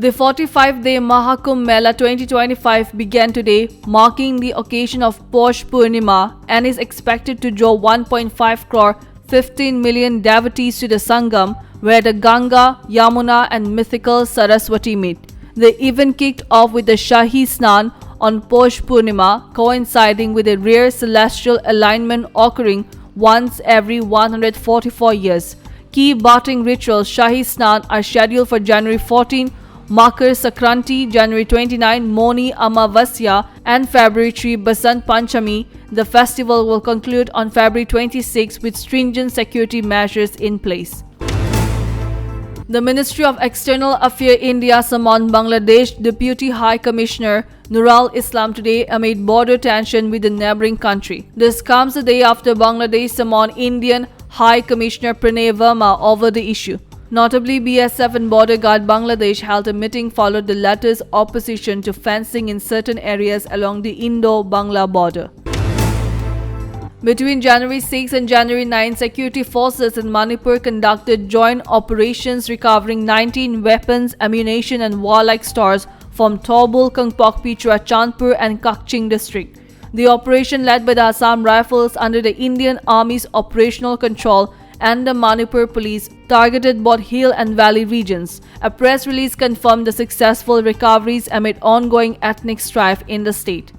The 45-day Mahakumbh Mela 2025 began today, marking the occasion of Paush Purnima, and is expected to draw 1.5 crore 15 million devotees to the Sangam, where the Ganga, Yamuna and mythical Saraswati meet. The event kicked off with the Shahi Snan on Paush Purnima, coinciding with a rare celestial alignment occurring once every 144 years. Key bathing rituals Shahi Snan are scheduled for January 14, Makar Sankranti, January 29, Moni Amavasya and February 3, Basant Panchami. The festival will conclude on February 26 with stringent security measures in place. The Ministry of External Affairs India summoned Bangladesh Deputy High Commissioner Nurul Islam today amid border tension with the neighboring country. This comes a day after Bangladesh summoned Indian High Commissioner Pranay Verma over the issue. Notably, BSF and Border Guard Bangladesh held a meeting following the latter's opposition to fencing in certain areas along the Indo-Bangla border. Between January 6 and January 9, security forces in Manipur conducted joint operations recovering 19 weapons, ammunition and warlike stores from Thorbul, Kangpokpi, Churachandpur and Kakching district. The operation, led by the Assam Rifles under the Indian Army's operational control and the Manipur police, targeted both hill and valley regions. A press release confirmed the successful recoveries amid ongoing ethnic strife in the state.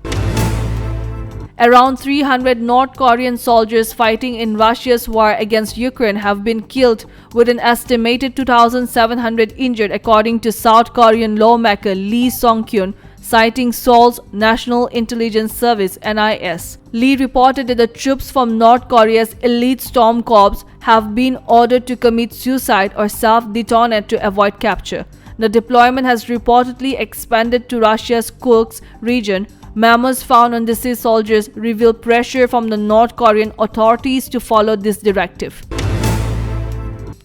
Around 300 North Korean soldiers fighting in Russia's war against Ukraine have been killed, with an estimated 2,700 injured, according to South Korean lawmaker Lee Song-kyun, citing Seoul's National Intelligence Service (NIS). Lee reported that the troops from North Korea's elite storm corps have been ordered to commit suicide or self-detonate to avoid capture. The deployment has reportedly expanded to Russia's Kursk region. Memos found on deceased soldiers reveal pressure from the North Korean authorities to follow this directive.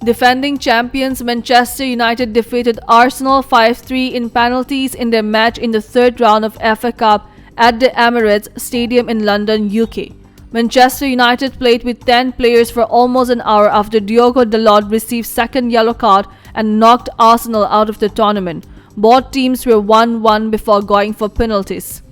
Defending champions Manchester United defeated Arsenal 5-3 in penalties in their match in the third round of FA Cup at the Emirates Stadium in London, UK. Manchester United played with 10 players for almost an hour after Diogo Dalot received second yellow card and knocked Arsenal out of the tournament. Both teams were 1-1 before going for penalties.